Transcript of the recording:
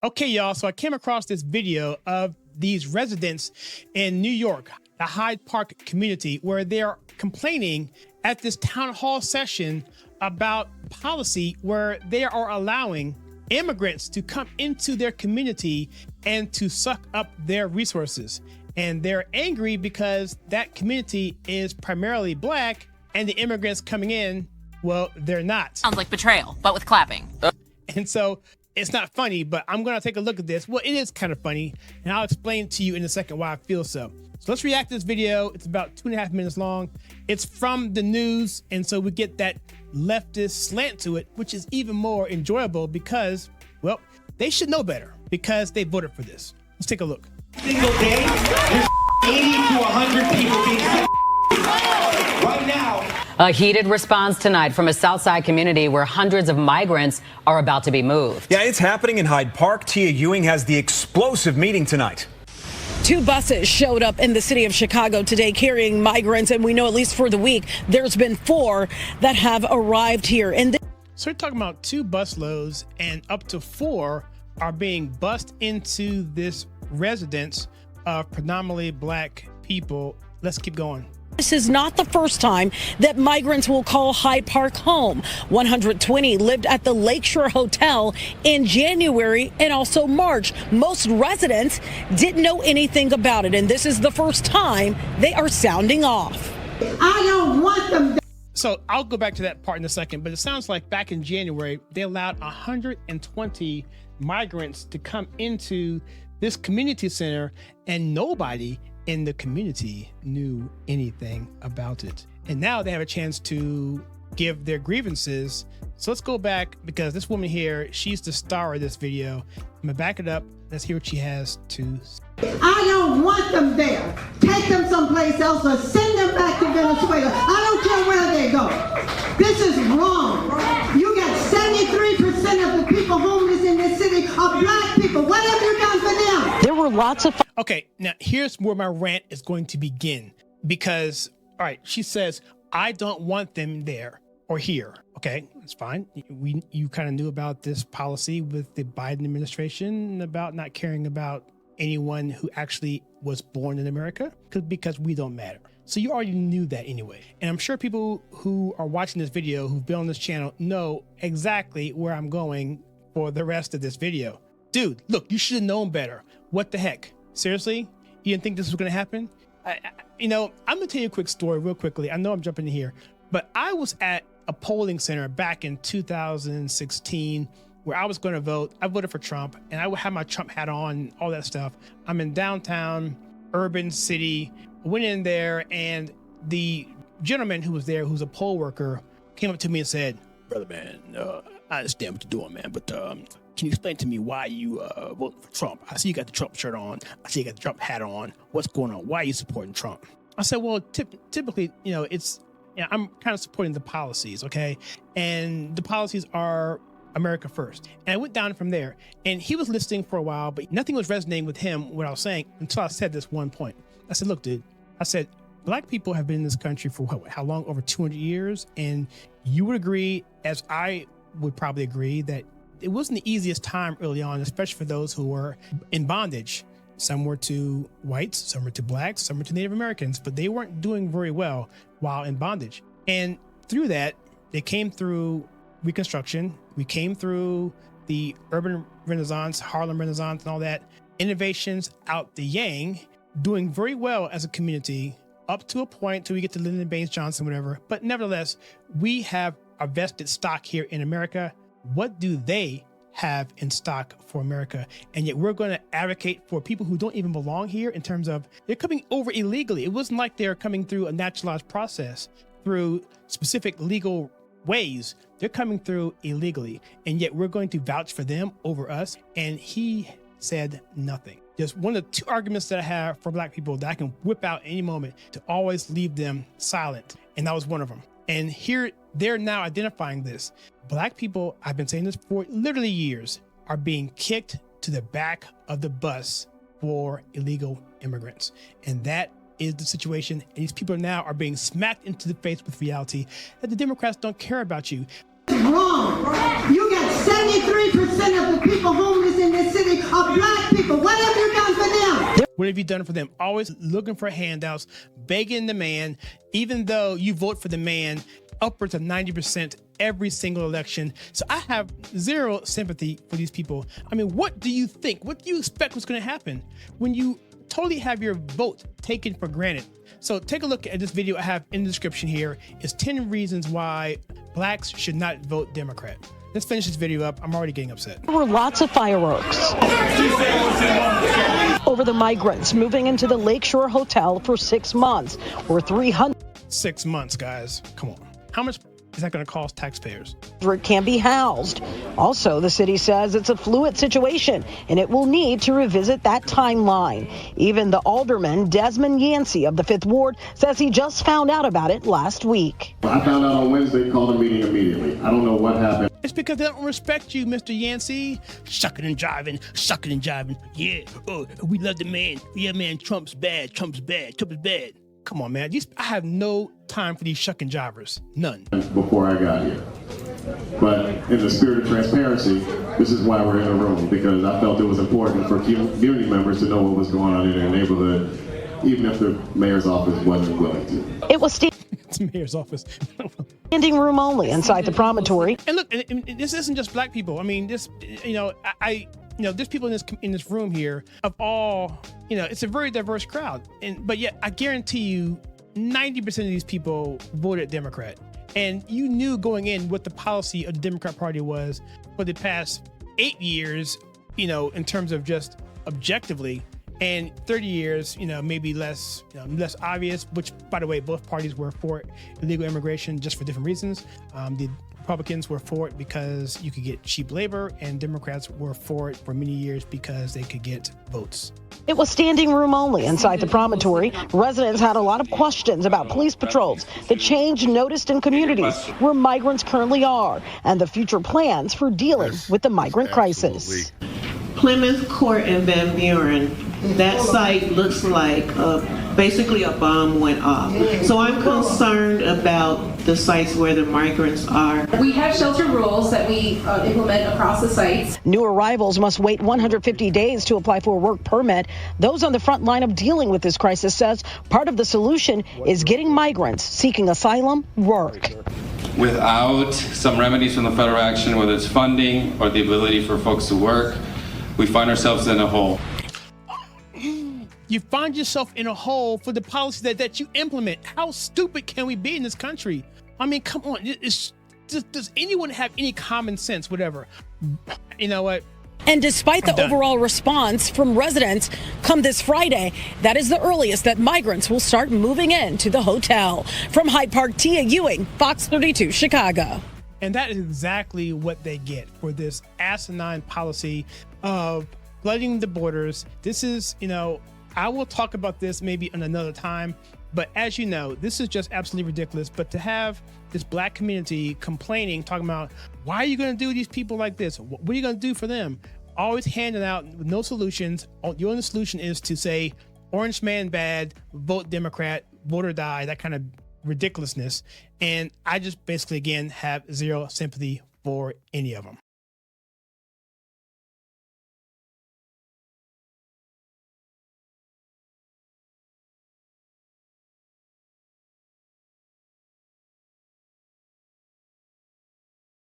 Okay, y'all, so I came across this video of these residents in New York, the Hyde Park community, where they're complaining at this town hall session about policy where they are allowing immigrants to come into their community and to suck up their resources. And they're angry because that community is primarily black and the immigrants coming in, well, they're not. Sounds like betrayal, but with clapping. And so it's not funny, but I'm going to take a look at this. Well, it is kind of funny, and I'll explain to you in a second why I feel so. So let's react to this video. It's about 2.5 minutes long. It's from the news, and so we get that leftist slant to it, which is even more enjoyable because, well, they should know better because they voted for this. Let's take a look. Single day, there's 80 to 100 people being sick right now. A heated response tonight from a Southside community where hundreds of migrants are about to be moved. Yeah, it's happening in Hyde Park. Tia Ewing has the explosive meeting tonight. 2 buses showed up in the city of Chicago today carrying migrants, and we know at least for the week there's been 4 that have arrived here. And so we're talking about 2 bus loads, and up to 4 are being bussed into this residence of predominantly black people. Let's keep going. this is not the first time that migrants will call Hyde Park home. 120 lived at the Lakeshore Hotel in January and also March. Most residents didn't know anything about it, and this is the first time they are sounding off. I don't want them. So I'll go back to that part in a second, but it sounds like back in January, they allowed 120 migrants to come into this community center, and nobody in the community knew anything about it. And now they have a chance to give their grievances. So let's go back, because this woman here, she's the star of this video. I'm gonna back it up. Let's hear what she has to say. I don't want them there. Take them someplace else or send them back to Venezuela. I don't care where they go. This is wrong. You got 73% of the people homeless in this city are black people. What have you done for them? There were lots of... Okay, now here's where my rant is going to begin, because, all right, she says, I don't want them there or here. Okay, it's fine. You kind of knew about this policy with the Biden administration about not caring about anyone who actually was born in America because we don't matter. So you already knew that anyway. And I'm sure people who are watching this video, who've been on this channel, know exactly where I'm going for the rest of this video. Dude, look, you should have known better. What the heck? Seriously? You didn't think this was going to happen? I'm going to tell you a quick story real quickly. I know I'm jumping in here, but I was at a polling center back in 2016 where I was going to vote. I voted for Trump, and I would have my Trump hat on, all that stuff. I'm in downtown, urban city. I went in there, and the gentleman who was there, who's a poll worker, came up to me and said, "Brother man, I understand what you're doing, man, but can you explain to me why you voted for Trump? I see you got the Trump shirt on. I see you got the Trump hat on. What's going on? Why are you supporting Trump?" I said, well, typically, I'm kind of supporting the policies, okay? And the policies are America first. And I went down from there, and he was listening for a while, but nothing was resonating with him, what I was saying, until I said this one point. I said, look, dude, I said, black people have been in this country for how long? Over 200 years. And you would agree, as I would probably agree, that it wasn't the easiest time early on, especially for those who were in bondage. Some were to whites, some were to blacks, some were to Native Americans, but they weren't doing very well while in bondage. And through that, they came through Reconstruction. We came through the urban renaissance, Harlem Renaissance, and all that. Innovations out the yang, doing very well as a community up to a point till we get to Lyndon Baines Johnson, whatever. But nevertheless, we have a vested stock here in America. What do they have in stock for America? And yet we're going to advocate for people who don't even belong here in terms of they're coming over illegally. It wasn't like they're coming through a naturalized process, through specific legal ways. They're coming through illegally, and yet we're going to vouch for them over us. And he said nothing. Just one of the 2 arguments that I have for black people that I can whip out any moment to always leave them silent. And that was one of them. And here they're now identifying this. Black people, I've been saying this for literally years, are being kicked to the back of the bus for illegal immigrants. And that is the situation. And these people now are being smacked into the face with reality that the Democrats don't care about you. It's wrong. You got 73% of the people homeless in this city What have you done for them? Always looking for handouts, begging the man, even though you vote for the man upwards of 90% every single election. So I have zero sympathy for these people. I mean, what do you think? What do you expect was going to happen when you totally have your vote taken for granted? So take a look at this video I have in the description here. It's 10 reasons why blacks should not vote Democrat. Let's finish this video up. I'm already getting upset. There were lots of fireworks over the migrants moving into the Lakeshore Hotel for 6 months, where 300 6 months, guys. Come on. How much is that going to cost taxpayers? can be housed. Also, the city says it's a fluid situation and it will need to revisit that timeline. Even the alderman, Desmond Yancey of the 5th Ward, says he just found out about it last week. I found out on Wednesday, called a meeting immediately. I don't know what happened. It's because they don't respect you, Mr. Yancey. Shucking and jiving, sucking and jiving. Yeah, oh, we love the man. Yeah, man, Trump's bad, Trump's bad, Trump is bad. Come on, man. I have no time for these shucking jivers. None. Before I got here. But in the spirit of transparency, this is why we're in the room, because I felt it was important for community members to know what was going on in their neighborhood, even if the mayor's office wasn't willing to. It was It's the mayor's office. standing room only inside the promontory. And look, and this isn't just black people. I mean, this, there's people in this room here of all, it's a very diverse crowd. But yet I guarantee you 90% of these people voted Democrat. And you knew going in what the policy of the Democrat Party was for the past 8 years, in terms of just objectively, and 30 years, maybe less obvious, which, by the way, both parties were for illegal immigration just for different reasons. The Republicans were for it because you could get cheap labor, and Democrats were for it for many years because they could get votes. It was standing room only inside the promontory. Residents had a lot of questions about police patrols, the change noticed in communities where migrants currently are, and the future plans for dealing with the migrant crisis. Plymouth Court in Van Buren, that site looks like basically a bomb went off. So I'm concerned about the sites where the migrants are. We have shelter rules that we implement across the sites. New arrivals must wait 150 days to apply for a work permit. Those on the front line of dealing with this crisis says part of the solution is getting migrants seeking asylum work. Without some remedies from the federal action, whether it's funding or the ability for folks to work, we find ourselves in a hole. You find yourself in a hole for the policy that you implement. How stupid can we be in this country? I mean, come on. Does anyone have any common sense, whatever? You know what? And despite the overall response from residents, come this Friday, that is the earliest that migrants will start moving into the hotel. From Hyde Park, Tia Ewing, Fox 32, Chicago. And that is exactly what they get for this asinine policy of flooding the borders. This is, I will talk about this maybe in another time, but as you know, this is just absolutely ridiculous. But to have this black community complaining, talking about, why are you going to do these people like this? What are you going to do for them? Always handing out with no solutions. The only solution is to say, orange man bad, vote Democrat, vote or die, that kind of ridiculousness. And I just basically, again, have zero sympathy for any of them.